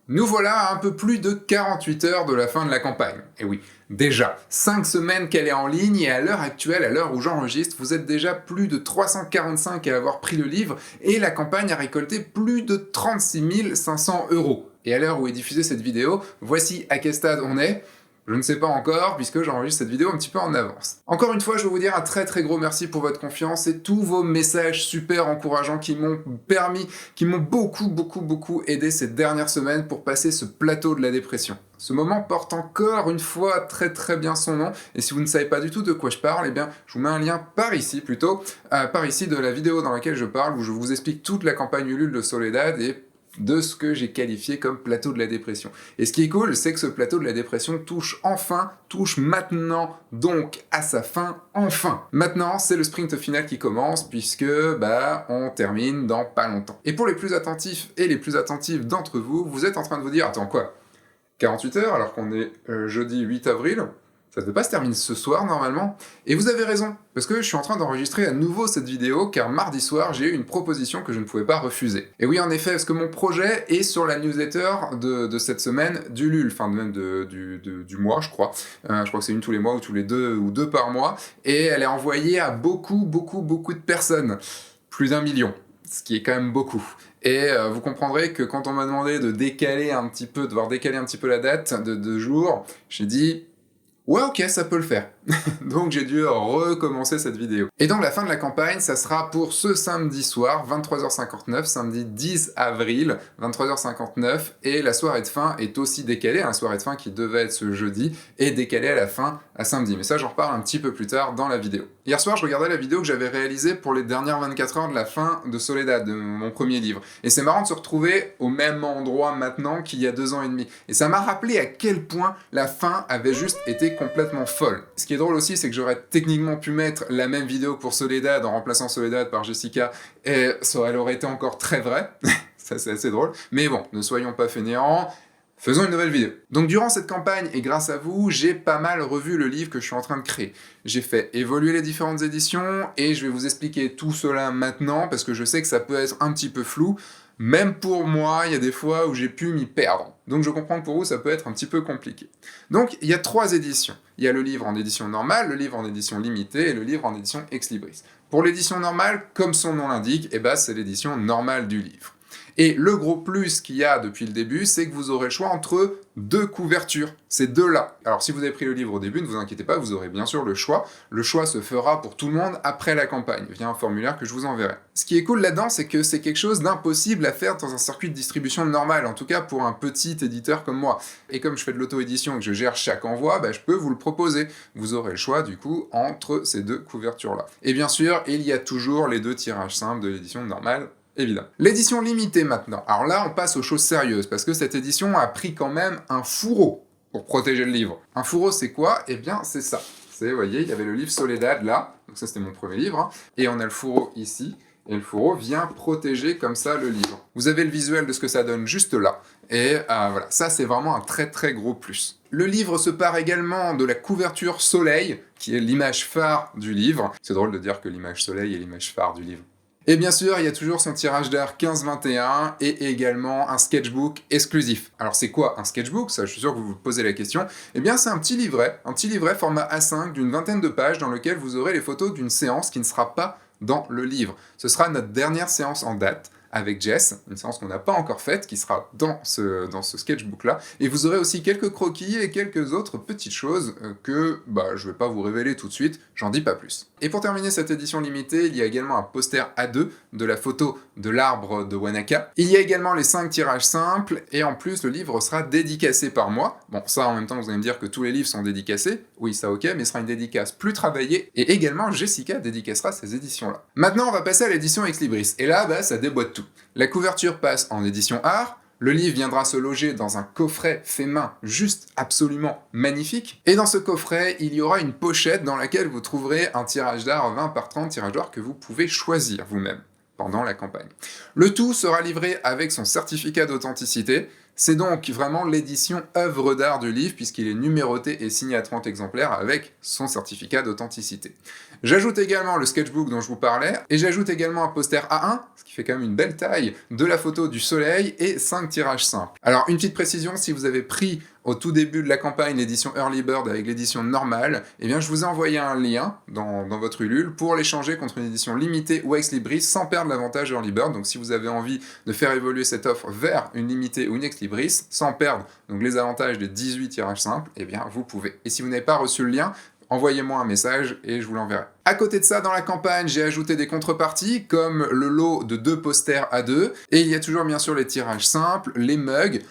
Nous voilà à un peu plus de 48 heures de la fin de la campagne. Et oui, déjà, 5 semaines qu'elle est en ligne et à l'heure actuelle, à l'heure où j'enregistre, vous êtes déjà plus de 345 à avoir pris le livre et la campagne a récolté plus de 36 500 euros. Et à l'heure où est diffusée cette vidéo, voici à quel stade on est. Je ne sais pas encore, puisque j'enregistre cette vidéo un petit peu en avance. Encore une fois, je veux vous dire un très gros merci pour votre confiance et tous vos messages super encourageants qui m'ont permis, qui m'ont beaucoup aidé ces dernières semaines pour passer ce plateau de la dépression. Ce moment porte encore une fois très bien son nom, et si vous ne savez pas du tout de quoi je parle, eh bien, je vous mets un lien par ici de la vidéo dans laquelle je parle, où je vous explique toute la campagne Ulule de Soledad et de ce que j'ai qualifié comme plateau de la dépression. Et ce qui est cool, c'est que ce plateau de la dépression touche maintenant, donc à sa fin, enfin. Maintenant, c'est le sprint final qui commence, puisque, on termine dans pas longtemps. Et pour les plus attentifs et les plus attentives d'entre vous, vous êtes en train de vous dire, attends quoi, 48 heures alors qu'on est jeudi 8 avril, ça ne devait pas se terminer ce soir normalement. Et vous avez raison, parce que je suis en train d'enregistrer à nouveau cette vidéo, car mardi soir, j'ai eu une proposition que je ne pouvais pas refuser. Et oui, en effet, parce que mon projet est sur la newsletter de cette semaine d'Ulule, enfin même du mois, je crois. Je crois que c'est une tous les mois, ou tous les deux, ou deux par mois, et elle est envoyée à beaucoup de personnes. Plus d'1 million, ce qui est quand même beaucoup. Et vous comprendrez que quand on m'a demandé de décaler un petit peu, la date de 2 jours, j'ai dit ouais, ok, ça peut le faire. Donc j'ai dû recommencer cette vidéo. Et donc la fin de la campagne, ça sera pour ce samedi soir, 23h59, samedi 10 avril, 23h59, et la soirée de fin est aussi décalée, la soirée de fin qui devait être ce jeudi, est décalée à la fin à samedi. Mais ça, j'en reparle un petit peu plus tard dans la vidéo. Hier soir, je regardais la vidéo que j'avais réalisée pour les dernières 24 heures de la fin de Soledad, de mon premier livre. Et c'est marrant de se retrouver au même endroit maintenant qu'il y a 2 ans et demi. Et ça m'a rappelé à quel point la fin avait juste été complètement folle. Ce qui est drôle aussi, c'est que j'aurais techniquement pu mettre la même vidéo pour Soledad en remplaçant Soledad par Jessica, et ça elle aurait été encore très vrai. Ça, c'est assez drôle. Mais bon, ne soyons pas fainéants. Faisons une nouvelle vidéo. Donc durant cette campagne, et grâce à vous, j'ai pas mal revu le livre que je suis en train de créer. J'ai fait évoluer les différentes éditions, et je vais vous expliquer tout cela maintenant, parce que je sais que ça peut être un petit peu flou. Même pour moi, il y a des fois où j'ai pu m'y perdre. Donc je comprends que pour vous, ça peut être un petit peu compliqué. Donc il y a 3 éditions. Il y a le livre en édition normale, le livre en édition limitée, et le livre en édition ex libris. Pour l'édition normale, comme son nom l'indique, c'est l'édition normale du livre. Et le gros plus qu'il y a depuis le début, c'est que vous aurez le choix entre 2 couvertures, ces 2-là. Alors si vous avez pris le livre au début, ne vous inquiétez pas, vous aurez bien sûr le choix. Le choix se fera pour tout le monde après la campagne, via un formulaire que je vous enverrai. Ce qui est cool là-dedans, c'est que c'est quelque chose d'impossible à faire dans un circuit de distribution normal, en tout cas pour un petit éditeur comme moi. Et comme je fais de l'auto-édition et que je gère chaque envoi, je peux vous le proposer. Vous aurez le choix du coup entre ces 2 couvertures-là. Et bien sûr, il y a toujours les 2 tirages simples de l'édition normale, évidemment. L'édition limitée maintenant. Alors là, on passe aux choses sérieuses, parce que cette édition a pris quand même un fourreau pour protéger le livre. Un fourreau, c'est quoi? Eh bien, c'est ça. Vous voyez, il y avait le livre Soledad là, donc ça c'était mon premier livre, et on a le fourreau ici, et le fourreau vient protéger comme ça le livre. Vous avez le visuel de ce que ça donne juste là, et voilà, ça c'est vraiment un très gros plus. Le livre se part également de la couverture soleil, qui est l'image phare du livre. C'est drôle de dire que l'image soleil est l'image phare du livre. Et bien sûr, il y a toujours son tirage d'art 15-21 et également un sketchbook exclusif. Alors c'est quoi un sketchbook? Ça, je suis sûr que vous vous posez la question. Eh bien, c'est un petit livret format A5 d'une 20aine de pages dans lequel vous aurez les photos d'une séance qui ne sera pas dans le livre. Ce sera notre dernière séance en date avec Jess, une séance qu'on n'a pas encore faite, qui sera dans ce sketchbook-là. Et vous aurez aussi quelques croquis et quelques autres petites choses que je vais pas vous révéler tout de suite, j'en dis pas plus. Et pour terminer cette édition limitée, il y a également un poster A2 de la photo de l'arbre de Wanaka. Il y a également les 5 tirages simples, et en plus, le livre sera dédicacé par moi. Bon, ça, en même temps, vous allez me dire que tous les livres sont dédicacés. Oui, ça ok, mais ce sera une dédicace plus travaillée, et également, Jessica dédicacera ces éditions-là. Maintenant, on va passer à l'édition ex libris, et là, ça déboîte tout. La couverture passe en édition art, le livre viendra se loger dans un coffret fait main juste absolument magnifique, et dans ce coffret, il y aura une pochette dans laquelle vous trouverez un tirage d'art 20x30 tirage d'art que vous pouvez choisir vous-même pendant la campagne. Le tout sera livré avec son certificat d'authenticité, C'est donc vraiment l'édition œuvre d'art du livre puisqu'il est numéroté et signé à 30 exemplaires avec son certificat d'authenticité. J'ajoute également le sketchbook dont je vous parlais et j'ajoute également un poster A1, ce qui fait quand même une belle taille, de la photo du soleil et 5 tirages simples. Alors une petite précision, si vous avez pris au tout début de la campagne l'édition Early Bird avec l'édition normale, eh bien je vous ai envoyé un lien dans votre Ulule pour l'échanger contre une édition limitée ou ex libris sans perdre l'avantage Early Bird. Donc si vous avez envie de faire évoluer cette offre vers une limitée ou une ex libris sans perdre donc les avantages des 18 tirages simples, eh bien vous pouvez. Et si vous n'avez pas reçu le lien, envoyez-moi un message et je vous l'enverrai. À côté de ça, dans la campagne, j'ai ajouté des contreparties, comme le lot de 2 posters A2, et il y a toujours bien sûr les tirages simples, les mugs,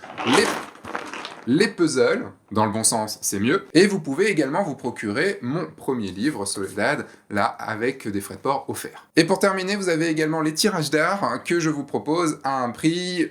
les puzzles, dans le bon sens, c'est mieux, et vous pouvez également vous procurer mon premier livre, Soledad, là, avec des frais de port offerts. Et pour terminer, vous avez également les tirages d'art que je vous propose à un prix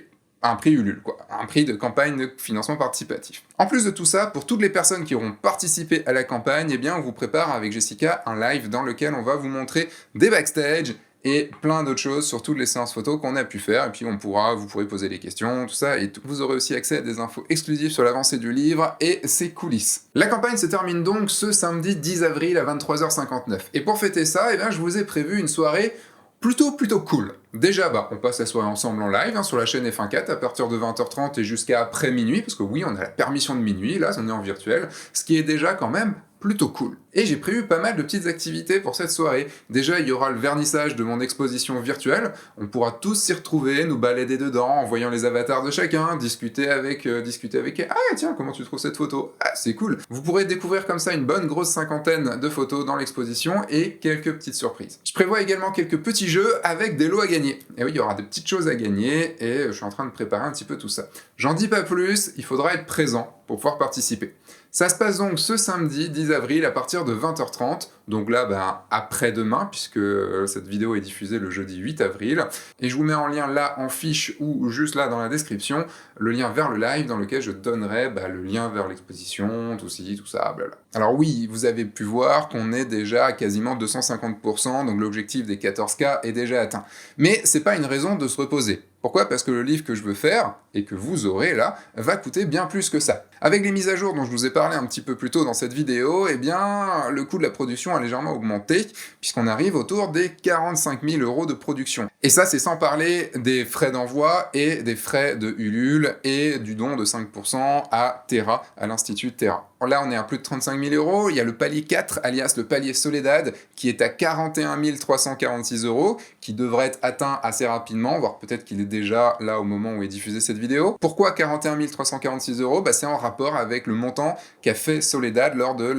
Ulule, quoi, un prix de campagne de financement participatif. En plus de tout ça, pour toutes les personnes qui auront participé à la campagne, eh bien, on vous prépare avec Jessica un live dans lequel on va vous montrer des backstage et plein d'autres choses sur toutes les séances photos qu'on a pu faire, et puis vous pourrez poser des questions, tout ça, et vous aurez aussi accès à des infos exclusives sur l'avancée du livre et ses coulisses. La campagne se termine donc ce samedi 10 avril à 23h59, et pour fêter ça, eh bien, je vous ai prévu une soirée plutôt cool. Déjà, on passe la soirée ensemble en live sur la chaîne F1.4 à partir de 20h30 et jusqu'à après minuit, parce que oui, on a la permission de minuit, là, on est en virtuel, ce qui est déjà quand même plutôt cool. Et j'ai prévu pas mal de petites activités pour cette soirée. Déjà, il y aura le vernissage de mon exposition virtuelle, on pourra tous s'y retrouver, nous balader dedans, en voyant les avatars de chacun, discuter avec elle. Ah tiens, comment tu trouves cette photo? Ah, c'est cool. Vous pourrez découvrir comme ça une bonne grosse cinquantaine de photos dans l'exposition et quelques petites surprises. Je prévois également quelques petits jeux avec des lots à gagner. Et oui, il y aura des petites choses à gagner et je suis en train de préparer un petit peu tout ça. J'en dis pas plus, il faudra être présent pour pouvoir participer. Ça se passe donc ce samedi 10 avril à partir de 20h30, donc là après-demain, puisque cette vidéo est diffusée le jeudi 8 avril, et je vous mets en lien là en fiche ou juste là dans la description, le lien vers le live dans lequel je donnerai le lien vers l'exposition, tout ci, tout ça, blabla. Alors oui, vous avez pu voir qu'on est déjà à quasiment 250%, donc l'objectif des 14K est déjà atteint. Mais c'est pas une raison de se reposer. Pourquoi? Parce que le livre que je veux faire, et que vous aurez là, va coûter bien plus que ça. Avec les mises à jour dont je vous ai parlé un petit peu plus tôt dans cette vidéo, eh bien, le coût de la production a légèrement augmenté, puisqu'on arrive autour des 45 000 € de production. Et ça, c'est sans parler des frais d'envoi et des frais de Ulule et du don de 5% à Terra, à l'Institut Terra. Là, on est à plus de 35 000 €. Il y a le palier 4, alias le palier Soledad, qui est à 41 346 €, qui devrait être atteint assez rapidement, voire peut-être qu'il est déjà là au moment où est diffusée cette vidéo. Pourquoi 41 346 €? C'est en rapport avec le montant qu'a fait Soledad lors de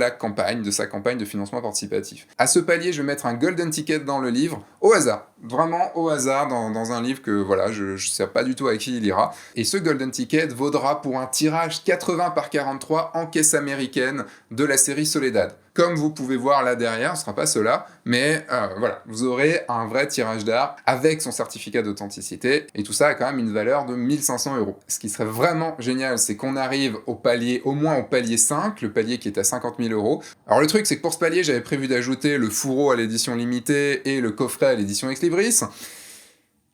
sa campagne de financement participatif. À ce palier, je vais mettre un golden ticket dans le livre, au hasard, vraiment au hasard, dans un livre que voilà, je ne sais pas du tout à qui il ira. Et ce golden ticket vaudra pour un tirage 80 par 43 en caisse américaine de la série Soledad. Comme vous pouvez voir là derrière, ce ne sera pas cela, mais voilà, vous aurez un vrai tirage d'art avec son certificat d'authenticité, et tout ça a quand même une valeur de 1 500 €. Ce qui serait vraiment génial, c'est qu'on arrive au moins au palier 5, le palier qui est à 50 000 €. Alors le truc, c'est que pour ce palier, j'avais prévu d'ajouter le fourreau à l'édition limitée et le coffret à l'édition Ex Libris.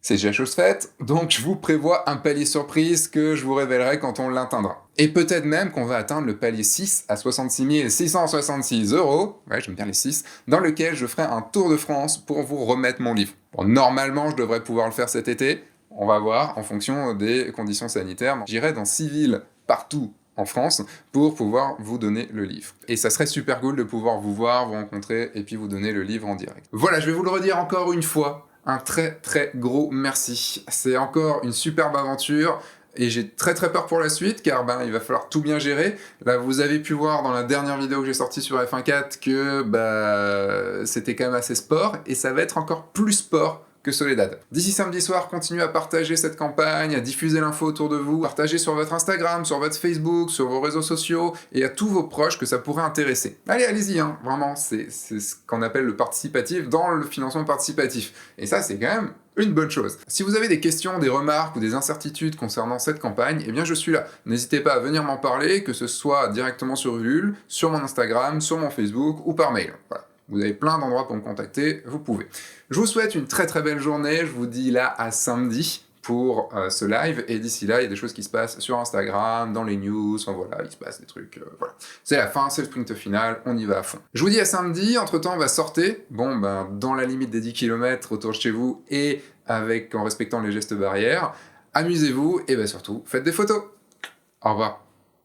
C'est déjà chose faite, donc je vous prévois un palier surprise que je vous révélerai quand on l'atteindra. Et peut-être même qu'on va atteindre le palier 6 à 66 666 €, ouais j'aime bien les 6, dans lequel je ferai un tour de France pour vous remettre mon livre. Bon, normalement je devrais pouvoir le faire cet été, on va voir en fonction des conditions sanitaires. J'irai dans 6 villes partout en France pour pouvoir vous donner le livre. Et ça serait super cool de pouvoir vous voir, vous rencontrer et puis vous donner le livre en direct. Voilà, je vais vous le redire encore une fois. Un très gros merci. C'est encore une superbe aventure et j'ai très peur pour la suite car il va falloir tout bien gérer. Là, vous avez pu voir dans la dernière vidéo que j'ai sortie sur F1.4 que c'était quand même assez sport et ça va être encore plus sport que Soledad. D'ici samedi soir, continuez à partager cette campagne, à diffuser l'info autour de vous, partagez sur votre Instagram, sur votre Facebook, sur vos réseaux sociaux, et à tous vos proches que ça pourrait intéresser. Allez-y, vraiment, c'est ce qu'on appelle le participatif dans le financement participatif. Et ça, c'est quand même une bonne chose. Si vous avez des questions, des remarques ou des incertitudes concernant cette campagne, eh bien je suis là. N'hésitez pas à venir m'en parler, que ce soit directement sur Ulule, sur mon Instagram, sur mon Facebook ou par mail. Voilà. Vous avez plein d'endroits pour me contacter, vous pouvez. Je vous souhaite une très belle journée, je vous dis là à samedi pour ce live, et d'ici là, il y a des choses qui se passent sur Instagram, dans les news, enfin voilà, il se passe des trucs, voilà. C'est la fin, c'est le sprint final, on y va à fond. Je vous dis à samedi, entre-temps, on va sortir, bon, ben, dans la limite des 10 km autour de chez vous, et en respectant les gestes barrières, amusez-vous, et ben surtout, faites des photos. Au revoir.